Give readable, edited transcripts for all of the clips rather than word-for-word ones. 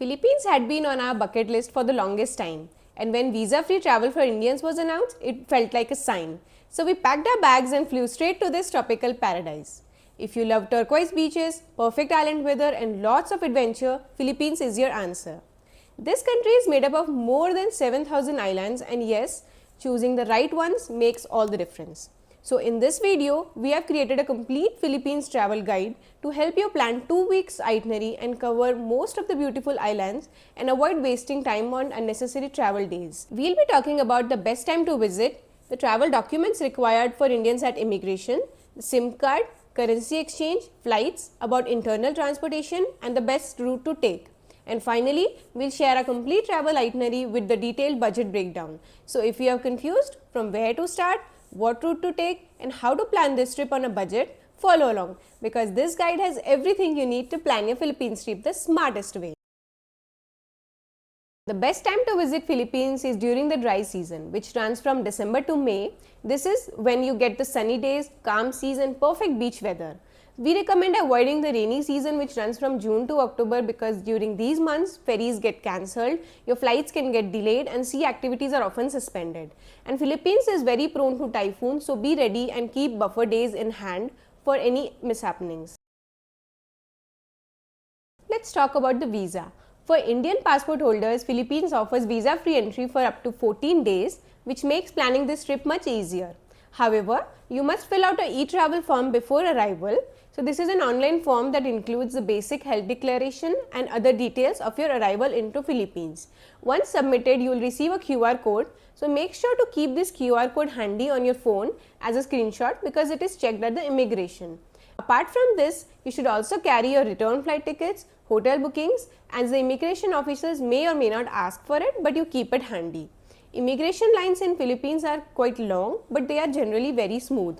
Philippines had been on our bucket list for the longest time, and when visa-free travel for Indians was announced, it felt like a sign. So we packed our bags and flew straight to this tropical paradise. If you love turquoise beaches, perfect island weather and lots of adventure, Philippines is your answer. This country is made up of more than 7,000 islands, and yes, choosing the right ones makes all the difference. So in this video, we have created a complete Philippines travel guide to help you plan 2 weeks itinerary and cover most of the beautiful islands and avoid wasting time on unnecessary travel days. We'll be talking about the best time to visit, the travel documents required for Indians at immigration, the SIM card, currency exchange, flights, about internal transportation and the best route to take. And finally, we'll share a complete travel itinerary with the detailed budget breakdown. So if you are confused from where to start, what route to take and how to plan this trip on a budget, follow along because this guide has everything you need to plan your Philippines trip the smartest way. The best time to visit Philippines is during the dry season, which runs from December to May. This is when you get the sunny days, calm seas and perfect beach weather. We recommend avoiding the rainy season, which runs from June to October, because during these months ferries get cancelled, your flights can get delayed and sea activities are often suspended. And Philippines is very prone to typhoon, so be ready and keep buffer days in hand for any mishappenings. Let's talk about the visa. For Indian passport holders, Philippines offers visa-free entry for up to 14 days, which makes planning this trip much easier. However, you must fill out an eTravel form before arrival. So this is an online form that includes the basic health declaration and other details of your arrival into Philippines. Once submitted, you will receive a QR code. So make sure to keep this QR code handy on your phone as a screenshot because it is checked at the immigration. Apart from this, you should also carry your return flight tickets, hotel bookings, as the immigration officers may or may not ask for it, but you keep it handy. Immigration lines in Philippines are quite long, but they are generally very smooth.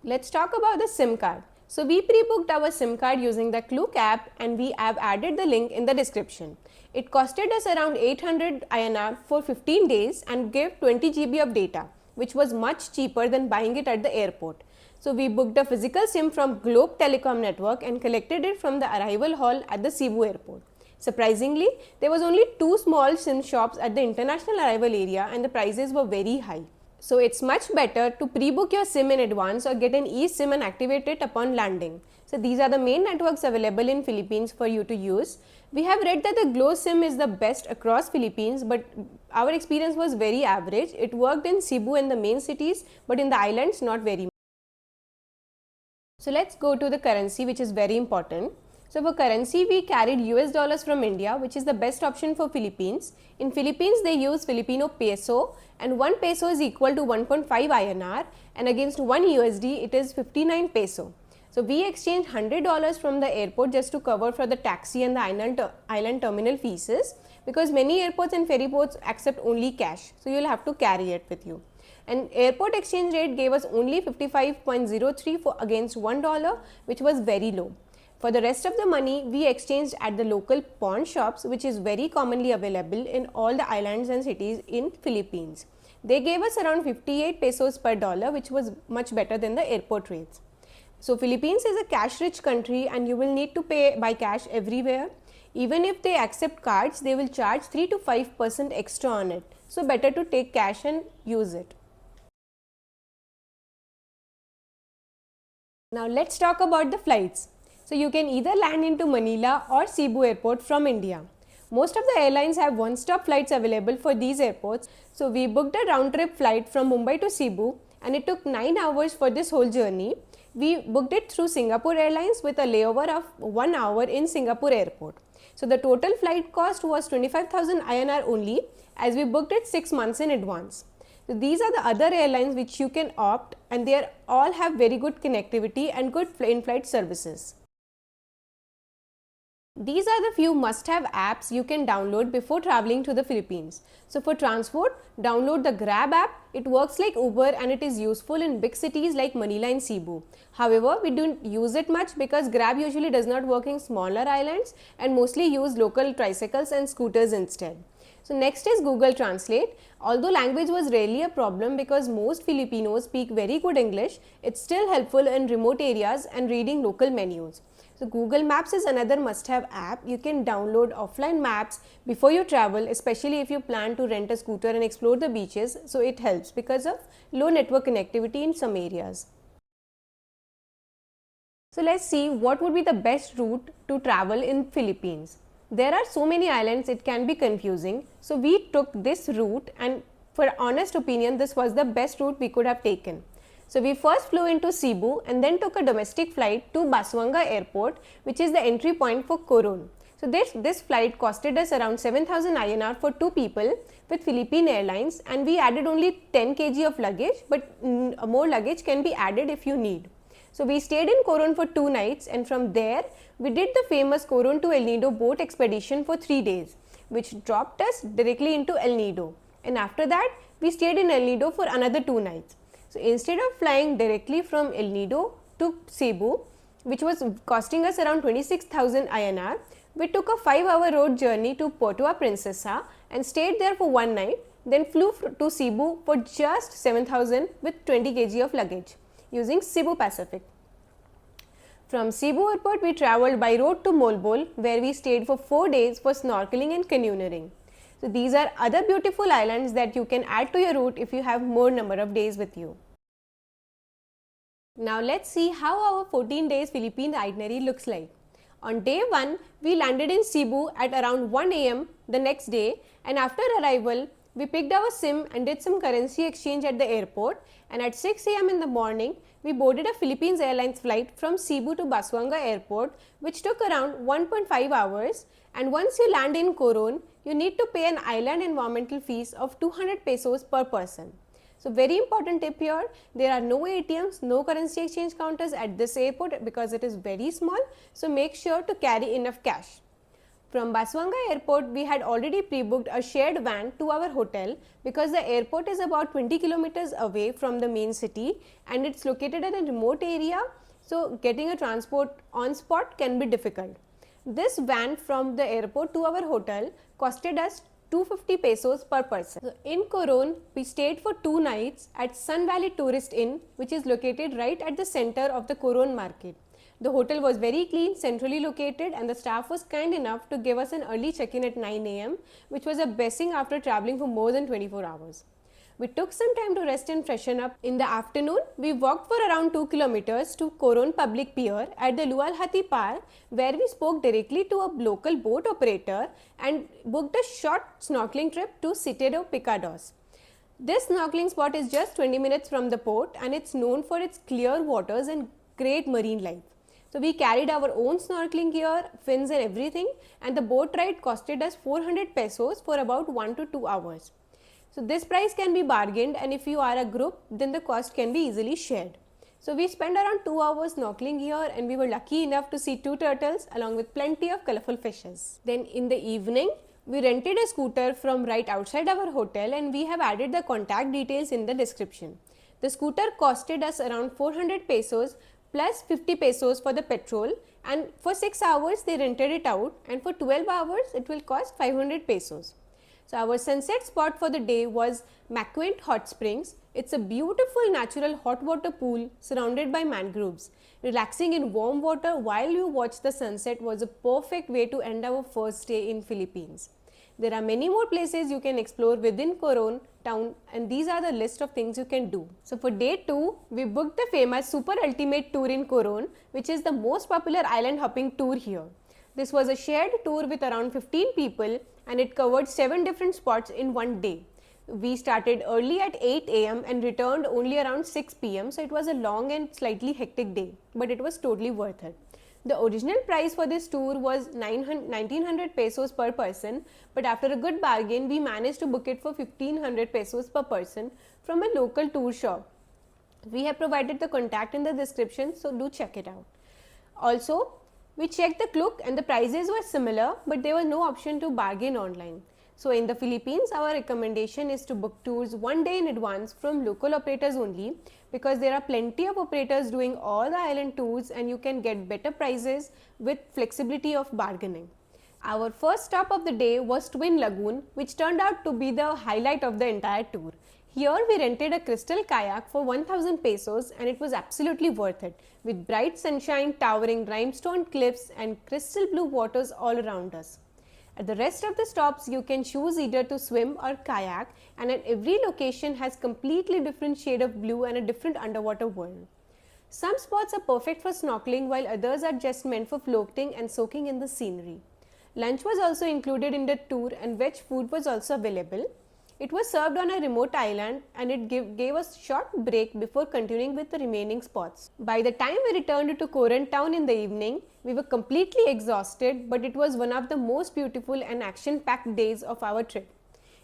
Let's talk about the SIM card. So we pre-booked our SIM card using the Klook app and we have added the link in the description. It costed us around 800 INR for 15 days and gave 20 GB of data, which was much cheaper than buying it at the airport. So we booked a physical SIM from Globe Telecom network and collected it from the arrival hall at the Cebu airport. Surprisingly, there was only 2 small SIM shops at the international arrival area and the prices were very high. So it's much better to pre-book your SIM in advance or get an eSIM and activate it upon landing. So these are the main networks available in Philippines for you to use. We have read that the Glow SIM is the best across Philippines, but our experience was very average. It worked in Cebu and the main cities, but in the islands not very much. So let's go to the currency, which is very important. So for currency, we carried US dollars from India, which is the best option for Philippines. In Philippines, they use Filipino peso and 1 peso is equal to 1.5 INR and against 1 USD, it is 59 peso. So we exchanged $100 from the airport just to cover for the taxi and the island terminal fees because many airports and ferry ports accept only cash. So you'll have to carry it with you. And airport exchange rate gave us only 55.03 for against $1, which was very low. For the rest of the money, we exchanged at the local pawn shops, which is very commonly available in all the islands and cities in Philippines. They gave us around 58 pesos per dollar, which was much better than the airport rates. So Philippines is a cash-rich country and you will need to pay by cash everywhere. Even if they accept cards, they will charge 3 to 5% extra on it. So better to take cash and use it. Now let's talk about the flights. So you can either land into Manila or Cebu airport from India. Most of the airlines have one-stop flights available for these airports. So we booked a round-trip flight from Mumbai to Cebu and it took 9 hours for this whole journey. We booked it through Singapore Airlines with a layover of 1 hour in Singapore airport. So the total flight cost was 25,000 INR only as we booked it 6 months in advance. So these are the other airlines which you can opt and they all have very good connectivity and good in-flight services. These are the few must-have apps you can download before traveling to the Philippines. So for transport, download the Grab app. It works like Uber and it is useful in big cities like Manila and Cebu. However, we don't use it much because Grab usually does not work in smaller islands and mostly use local tricycles and scooters instead. So next is Google Translate. Although language was rarely a problem because most Filipinos speak very good English, it's still helpful in remote areas and reading local menus. So Google Maps is another must-have app. You can download offline maps before you travel, especially if you plan to rent a scooter and explore the beaches. So it helps because of low network connectivity in some areas. So let's see what would be the best route to travel in Philippines. There are so many islands, it can be confusing. So we took this route, and for honest opinion, this was the best route we could have taken. So we first flew into Cebu and then took a domestic flight to Baswanga Airport, which is the entry point for Coron. So this flight costed us around 7,000 INR for 2 people with Philippine Airlines, and we added only 10 kg of luggage, but more luggage can be added if you need. So we stayed in Coron for 2 nights, and from there we did the famous Coron to El Nido boat expedition for 3 days, which dropped us directly into El Nido. And after that we stayed in El Nido for another 2 nights. So instead of flying directly from El Nido to Cebu, which was costing us around 26,000 INR, we took a 5-hour road journey to Puerto Princesa and stayed there for 1 night, then flew to Cebu for just 7,000 with 20 kg of luggage using Cebu Pacific. From Cebu Airport, we travelled by road to Moalboal, where we stayed for 4 days for snorkeling and canyoneering. So these are other beautiful islands that you can add to your route if you have more number of days with you. Now let's see how our 14 days Philippine itinerary looks like. On day 1, we landed in Cebu at around 1 am the next day, and after arrival, we picked our SIM and did some currency exchange at the airport, and at 6 am in the morning, we boarded a Philippines Airlines flight from Cebu to Baswanga Airport, which took around 1.5 hours, and once you land in Coron, you need to pay an island environmental fees of 200 pesos per person. So very important tip here, there are no ATMs, no currency exchange counters at this airport because it is very small, so make sure to carry enough cash. From Baswanga Airport, we had already pre-booked a shared van to our hotel because the airport is about 20 kilometers away from the main city and it's located in a remote area, so getting a transport on spot can be difficult. This van from the airport to our hotel costed us 250 pesos per person. So in Coron, we stayed for 2 nights at Sun Valley Tourist Inn, which is located right at the center of the Coron market. The hotel was very clean, centrally located, and the staff was kind enough to give us an early check-in at 9 am, which was a blessing after traveling for more than 24 hours. We took some time to rest and freshen up. In the afternoon, we walked for around 2 kilometers to Coron Public Pier at the Lualhati Park, where we spoke directly to a local boat operator and booked a short snorkeling trip to Citero Picados. This snorkeling spot is just 20 minutes from the port and it's known for its clear waters and great marine life. So we carried our own snorkeling gear, fins and everything, and the boat ride costed us 400 pesos for about 1 to 2 hours. So this price can be bargained, and if you are a group, then the cost can be easily shared. So we spent around 2 hours snorkeling here and we were lucky enough to see 2 turtles along with plenty of colorful fishes. Then in the evening, we rented a scooter from right outside our hotel and we have added the contact details in the description. The scooter costed us around 400 pesos plus 50 pesos for the petrol, and for 6 hours they rented it out, and for 12 hours it will cost 500 pesos. So our sunset spot for the day was McQuaint Hot Springs. It's a beautiful natural hot water pool surrounded by mangroves. Relaxing in warm water while you watch the sunset was a perfect way to end our first day in Philippines. There are many more places you can explore within Coron town, and these are the list of things you can do. So for day 2, we booked the famous Super Ultimate Tour in Coron, which is the most popular island hopping tour here. This was a shared tour with around 15 people and it covered 7 different spots in one day. We started early at 8 am and returned only around 6 pm, so it was a long and slightly hectic day, but it was totally worth it. The original price for this tour was 1900 pesos per person, but after a good bargain, we managed to book it for 1500 pesos per person from a local tour shop. We have provided the contact in the description, so do check it out. Also, we checked the Klook and the prices were similar, but there was no option to bargain online. So in the Philippines, our recommendation is to book tours 1 day in advance from local operators only, because there are plenty of operators doing all the island tours and you can get better prices with flexibility of bargaining. Our first stop of the day was Twin Lagoon, which turned out to be the highlight of the entire tour. Here we rented a crystal kayak for 1000 pesos and it was absolutely worth it, with bright sunshine, towering limestone cliffs and crystal blue waters all around us. At the rest of the stops, you can choose either to swim or kayak, and at every location has completely different shade of blue and a different underwater world. Some spots are perfect for snorkeling while others are just meant for floating and soaking in the scenery. Lunch was also included in the tour and veg food was also available. It was served on a remote island and it gave us a short break before continuing with the remaining spots. By the time we returned to Coron town in the evening, we were completely exhausted, but it was one of the most beautiful and action-packed days of our trip.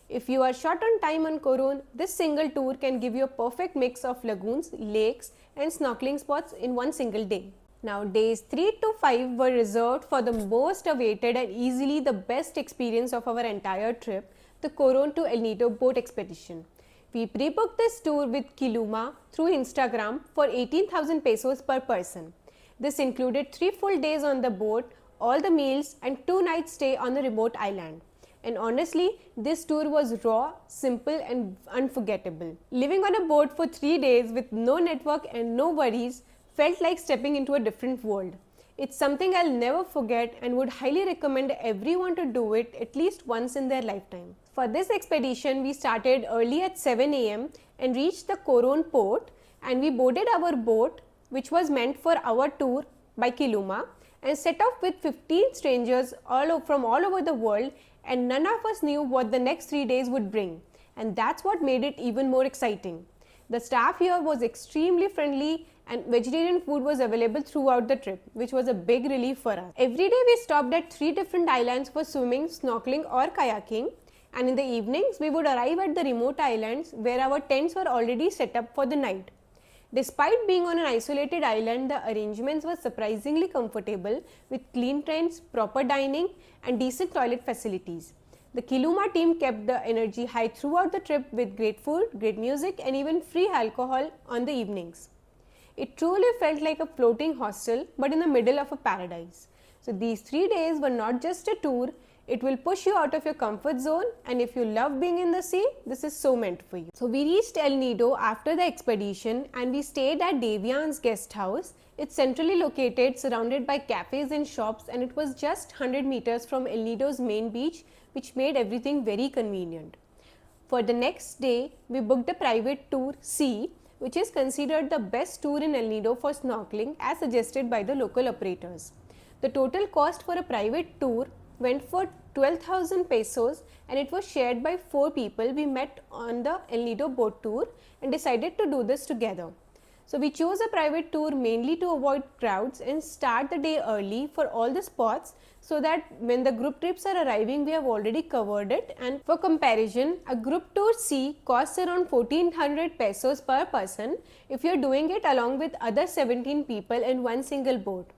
If you are short on time on Coron, this single tour can give you a perfect mix of lagoons, lakes and snorkeling spots in one single day. Now days 3 to 5 were reserved for the most awaited and easily the best experience of our entire trip, the Coron to El Nido boat expedition. We pre-booked this tour with Kiluma through Instagram for 18,000 pesos per person. This included 3 full days on the boat, all the meals and 2 nights stay on the remote island. And honestly, this tour was raw, simple and unforgettable. Living on a boat for 3 days with no network and no worries felt like stepping into a different world. It's something I'll never forget and would highly recommend everyone to do it at least once in their lifetime. For this expedition, we started early at 7 am and reached the Coron port, and we boarded our boat, which was meant for our tour by Kiluma, and set off with 15 strangers from all over the world, and none of us knew what the next 3 days would bring, and that's what made it even more exciting. The staff here was extremely friendly and vegetarian food was available throughout the trip, which was a big relief for us. Every day we stopped at 3 different islands for swimming, snorkeling or kayaking, and in the evenings we would arrive at the remote islands where our tents were already set up for the night. Despite being on an isolated island, the arrangements were surprisingly comfortable with clean tents, proper dining and decent toilet facilities. The Kiluma team kept the energy high throughout the trip with great food, great music and even free alcohol on the evenings. It truly felt like a floating hostel but in the middle of a paradise. So these 3 days were not just a tour, it will push you out of your comfort zone, and if you love being in the sea, this is so meant for you. So we reached El Nido after the expedition and we stayed at Devian's guest house. It's centrally located, surrounded by cafes and shops, and it was just 100 meters from El Nido's main beach, which made everything very convenient. For the next day, we booked a private tour C, which is considered the best tour in El Nido for snorkeling as suggested by the local operators. The total cost for a private tour went for 12,000 pesos and it was shared by 4 people we met on the El Nido boat tour and decided to do this together. So we chose a private tour mainly to avoid crowds and start the day early for all the spots so that when the group trips are arriving we have already covered it. And for comparison, a group tour C costs around 1400 pesos per person if you are doing it along with other 17 people in one single boat.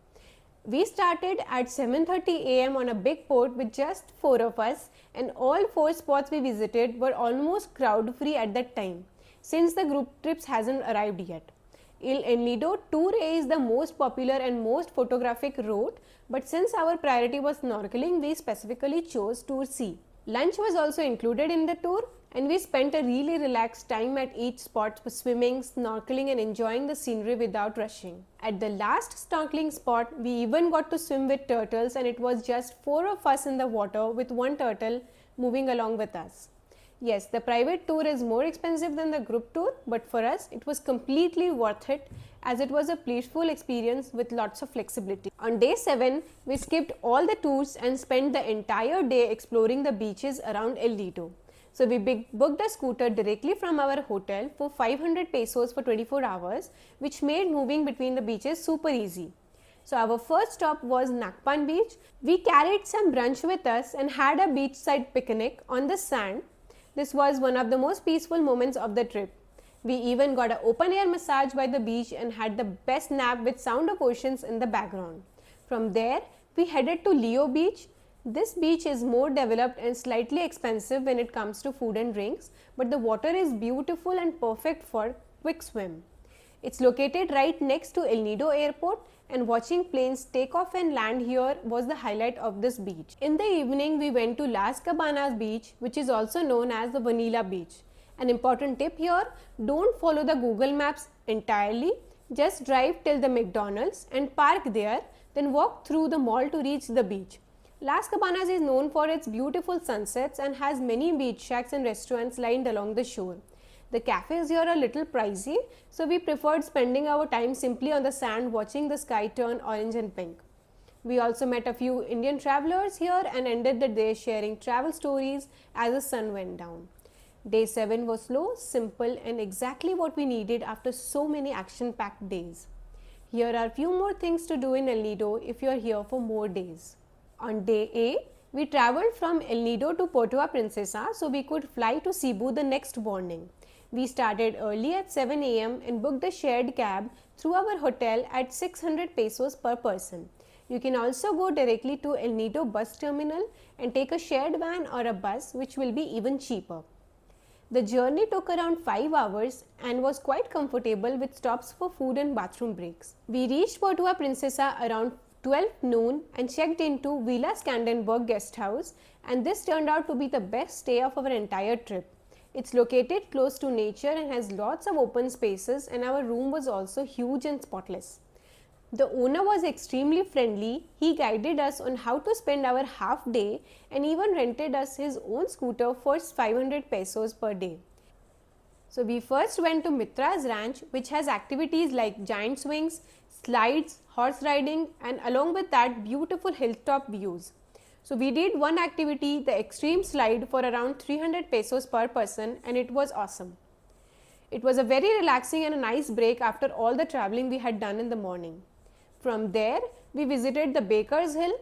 We started at 7:30 am on a big boat with just 4 of us, and all 4 spots we visited were almost crowd free at that time since the group trips hasn't arrived yet. El Nido Tour A is the most popular and most photographic route, but since our priority was snorkeling, we specifically chose Tour C. Lunch was also included in the tour, and we spent a really relaxed time at each spot for swimming, snorkeling and enjoying the scenery without rushing. At the last snorkeling spot, we even got to swim with turtles, and it was just 4 of us in the water with 1 turtle moving along with us. Yes, the private tour is more expensive than the group tour, but for us it was completely worth it as it was a peaceful experience with lots of flexibility. On day 7, we skipped all the tours and spent the entire day exploring the beaches around El Nido. So we booked a scooter directly from our hotel for 500 pesos for 24 hours, which made moving between the beaches super easy. So our first stop was Nakpan beach. We carried some brunch with us and had a beachside picnic on the sand. This was one of the most peaceful moments of the trip. We even got an open air massage by the beach and had the best nap with sound of oceans in the background. From there, we headed to Leo beach. This beach is more developed and slightly expensive when it comes to food and drinks, but the water is beautiful and perfect for quick swim. It's located right next to El Nido airport, and watching planes take off and land here was the highlight of this beach. In the evening, we went to Las Cabanas beach, which is also known as the Vanilla beach. An important tip here, don't follow the Google Maps entirely. Just drive till the McDonald's and park there, then walk through the mall to reach the beach. Las Cabanas is known for its beautiful sunsets and has many beach shacks and restaurants lined along the shore. The cafes here are a little pricey, so we preferred spending our time simply on the sand watching the sky turn orange and pink. We also met a few Indian travelers here and ended the day sharing travel stories as the sun went down. Day 7 was slow, simple, and exactly what we needed after so many action-packed days. Here are few more things to do in El Nido if you are here for more days. On day 8, we travelled from El Nido to Puerto Princesa so we could fly to Cebu the next morning. We started early at 7 am and booked a shared cab through our hotel at 600 pesos per person. You can also go directly to El Nido bus terminal and take a shared van or a bus, which will be even cheaper. The journey took around 5 hours and was quite comfortable with stops for food and bathroom breaks. We reached Puerto Princesa around 12 noon and checked into Villa Scandenberg guest house, and this turned out to be the best stay of our entire trip. It's located close to nature and has lots of open spaces, and our room was also huge and spotless. The owner was extremely friendly. He guided us on how to spend our half day and even rented us his own scooter for 500 pesos per day. So we first went to Mitra's ranch, which has activities like giant swings, slides, horse riding, and along with that beautiful hilltop views. So we did one activity, the extreme slide, for around 300 pesos per person, and it was awesome. It was a very relaxing and a nice break after all the traveling we had done in the morning. From there, we visited the Baker's Hill.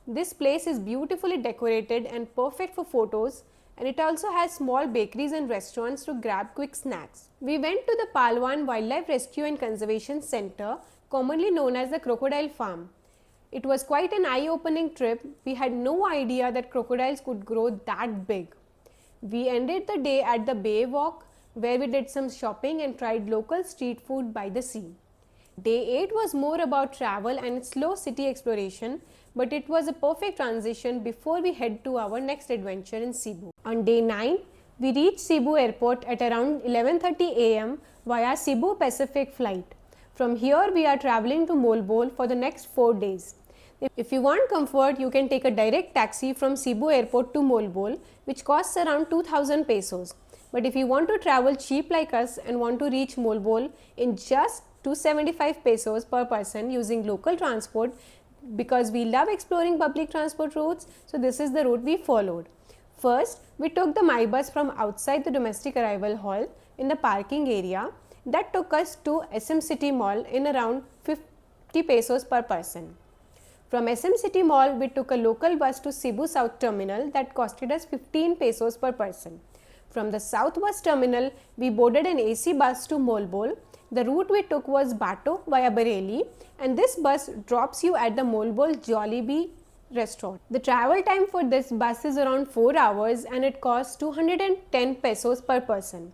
This place is beautifully decorated and perfect for photos, and it also has small bakeries and restaurants to grab quick snacks. We went to the Palwan Wildlife Rescue and Conservation Center, commonly known as the Crocodile Farm. It was quite an eye-opening trip. We had no idea that crocodiles could grow that big. We ended the day at the Bay Walk, where we did some shopping and tried local street food by the sea. Day 8 was more about travel and slow city exploration, but it was a perfect transition before we head to our next adventure in Cebu. On day 9, we reached Cebu Airport at around 11:30 am via Cebu Pacific flight. From here, we are traveling to Moalboal for the next 4 days. If you want comfort, you can take a direct taxi from Cebu Airport to Moalboal, which costs around 2000 pesos. But if you want to travel cheap like us and want to reach Moalboal in just 275 pesos per person using local transport, because we love exploring public transport routes, so this is the route we followed. First, we took the My Bus from outside the domestic arrival hall in the parking area. That took us to SM City Mall in around 50 pesos per person. From SM City Mall, we took a local bus to Cebu South Terminal that costed us 15 pesos per person. From the South Bus Terminal, we boarded an AC bus to Moalboal. The route we took was Bato via Bareilly, and this bus drops you at the Moalboal Jollibee restaurant. The travel time for this bus is around 4 hours and it costs 210 pesos per person.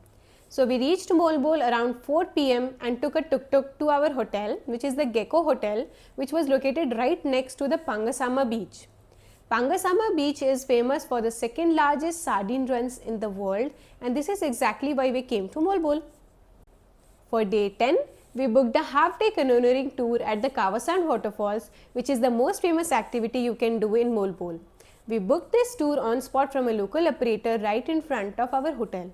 So we reached Moalboal around 4 pm and took a tuk-tuk to our hotel, which is the Gecko Hotel, which was located right next to the Pangasama beach. Pangasama beach is famous for the second largest sardine runs in the world, and this is exactly why we came to Moalboal. For day 10, we booked a half-day canyoneering tour at the Kawasan waterfalls, which is the most famous activity you can do in Moalboal. We booked this tour on spot from a local operator right in front of our hotel.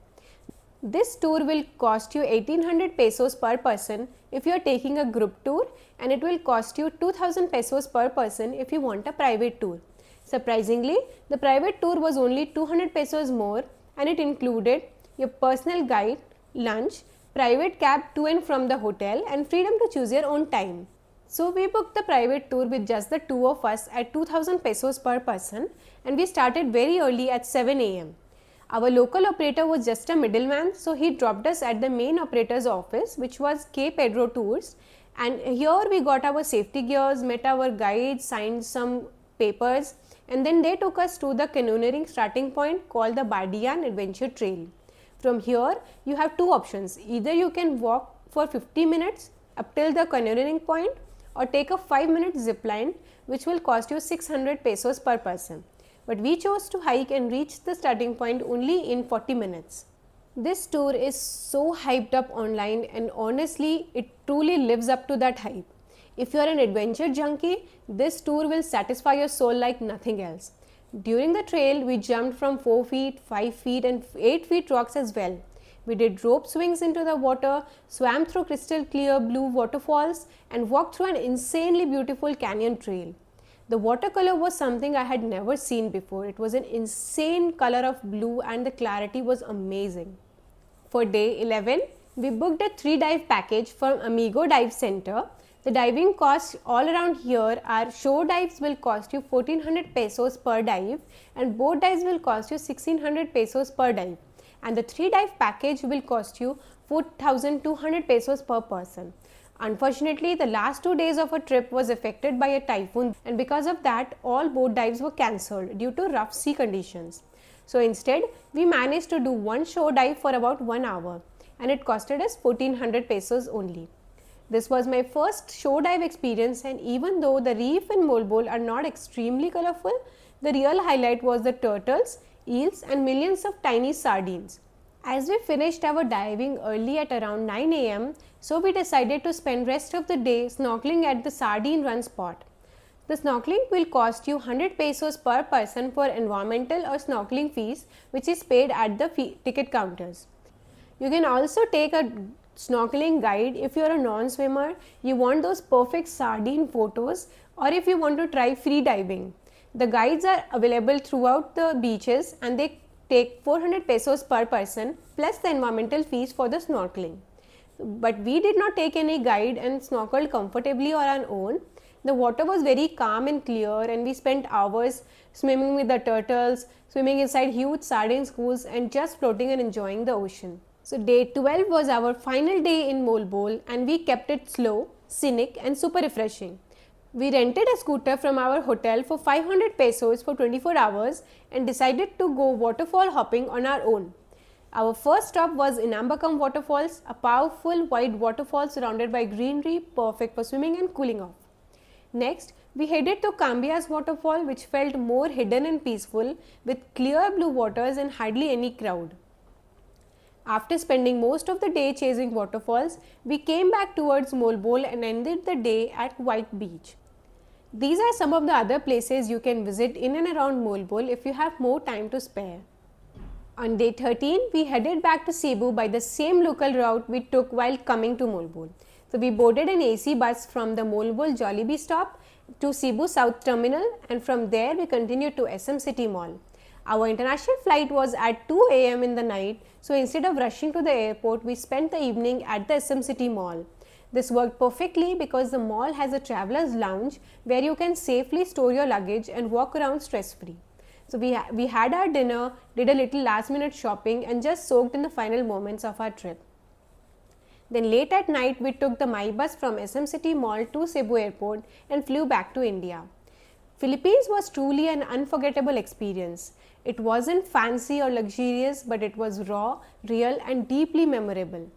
This tour will cost you 1800 pesos per person if you are taking a group tour, and it will cost you 2000 pesos per person if you want a private tour. Surprisingly, the private tour was only 200 pesos more, and it included your personal guide, lunch, private cab to and from the hotel, and freedom to choose your own time. So we booked the private tour with just the two of us at 2000 pesos per person, and we started very early at 7 am. Our local operator was just a middleman, so he dropped us at the main operator's office, which was K Pedro Tours, and here we got our safety gears, met our guides, signed some papers, and then they took us to the canyoneering starting point called the Bardian Adventure Trail. From here, you have two options. Either you can walk for 50 minutes up till the canyoneering point, or take a 5-minute zip line, which will cost you 600 pesos per person. But we chose to hike and reach the starting point only in 40 minutes. This tour is so hyped up online, and honestly, it truly lives up to that hype. If you are an adventure junkie, this tour will satisfy your soul like nothing else. During the trail, we jumped from 4 feet, 5 feet, and 8 feet rocks as well. We did rope swings into the water, swam through crystal clear blue waterfalls, and walked through an insanely beautiful canyon trail. The watercolor was something I had never seen before. It was an insane color of blue, and the clarity was amazing. For day 11, we booked a 3 dive package from Amigo Dive Center. The diving costs all around here are: shore dives will cost you 1400 pesos per dive, and boat dives will cost you 1600 pesos per dive, and the 3 dive package will cost you 4200 pesos per person. Unfortunately, the last 2 days of our trip was affected by a typhoon, and because of that, all boat dives were cancelled due to rough sea conditions. So instead, we managed to do one shore dive for about 1 hour, and it costed us 1400 pesos only. This was my first shore dive experience, and even though the reef in Moalboal are not extremely colorful, the real highlight was the turtles, eels, and millions of tiny sardines. As we finished our diving early at around 9 am, so we decided to spend rest of the day snorkeling at the sardine run spot. The snorkeling will cost you 100 pesos per person for environmental or snorkeling fees, which is paid at the ticket counters. You can also take a snorkeling guide if you are a non-swimmer, you want those perfect sardine photos, or if you want to try free diving. The guides are available throughout the beaches, and they take 400 pesos per person plus the environmental fees for the snorkeling. But we did not take any guide and snorkeled comfortably on our own. The water was very calm and clear, and we spent hours swimming with the turtles, swimming inside huge sardine schools, and just floating and enjoying the ocean. So day 12 was our final day in Moalboal, and we kept it slow, scenic, and super refreshing. We rented a scooter from our hotel for 500 pesos for 24 hours and decided to go waterfall hopping on our own. Our first stop was Inambakam Waterfalls, a powerful white waterfall surrounded by greenery, perfect for swimming and cooling off. Next, we headed to Cambias waterfall, which felt more hidden and peaceful with clear blue waters and hardly any crowd. After spending most of the day chasing waterfalls, we came back towards Moalboal and ended the day at White Beach. These are some of the other places you can visit in and around Moalboal if you have more time to spare. On day 13, we headed back to Cebu by the same local route we took while coming to Moalboal. So we boarded an AC bus from the Moalboal Jollibee stop to Cebu South Terminal, and from there we continued to SM City Mall. Our international flight was at 2 am in the night, so instead of rushing to the airport, we spent the evening at the SM City Mall. This worked perfectly because the mall has a traveler's lounge where you can safely store your luggage and walk around stress-free. So we had our dinner, did a little last-minute shopping, and just soaked in the final moments of our trip. Then late at night, we took the My Bus from SM City Mall to Cebu Airport and flew back to India. Philippines was truly an unforgettable experience. It wasn't fancy or luxurious, but it was raw, real, and deeply memorable.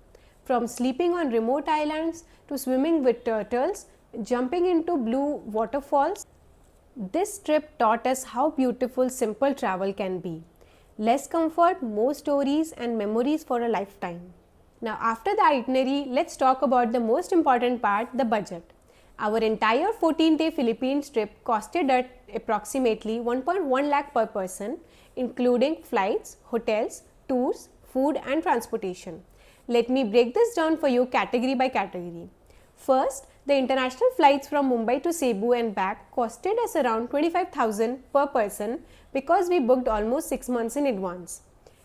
From sleeping on remote islands to swimming with turtles, jumping into blue waterfalls, this trip taught us how beautiful simple travel can be. Less comfort, more stories, and memories for a lifetime. Now, after the itinerary, let's talk about the most important part, the budget. Our entire 14-day Philippines trip costed at approximately 1.1 lakh per person, including flights, hotels, tours, food, and transportation. Let me break this down for you category by category. First, the international flights from Mumbai to Cebu and back costed us around 25,000 per person because we booked almost 6 months in advance.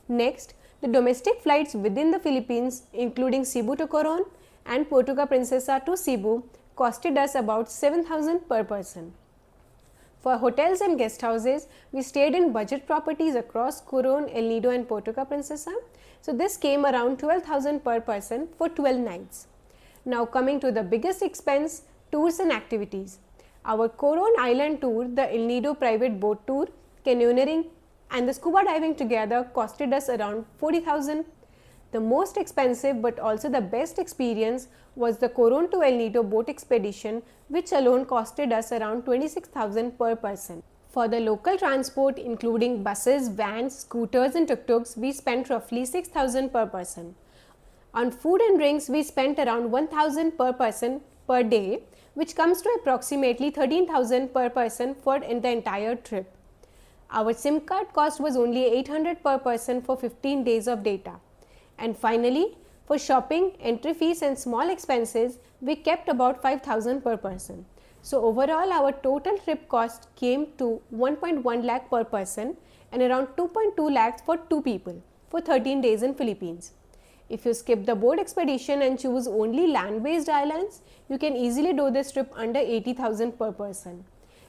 Next, the domestic flights within the Philippines, including Cebu to Coron and Puerto Princesa to Cebu, costed us about 7,000 per person. For hotels and guest houses, we stayed in budget properties across Coron, El Nido and Puerto Princesa. So this came around 12,000 per person for 12 nights. Now coming to the biggest expense, tours and activities. Our Coron Island tour, the El Nido private boat tour, canyoneering and the scuba diving together costed us around 40,000. The most expensive but also the best experience was the Coron to El Nido boat expedition, which alone costed us around 26,000 per person. For the local transport, including buses, vans, scooters and tuk-tuks, we spent roughly 6,000 per person. On food and drinks, we spent around 1,000 per person per day, which comes to approximately 13,000 per person for the entire trip. Our SIM card cost was only 800 per person for 15 days of data. And finally, for shopping, entry fees and small expenses, we kept about 5,000 per person. So overall, our total trip cost came to 1.1 lakh per person and around 2.2 lakhs for 2 people for 13 days in Philippines. If you skip the boat expedition and choose only land-based islands, you can easily do this trip under 80,000 per person.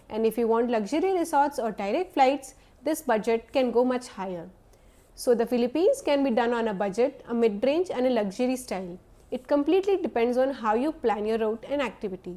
And if you want luxury resorts or direct flights, this budget can go much higher. So the Philippines can be done on a budget, a mid-range and a luxury style. It completely depends on how you plan your route and activities.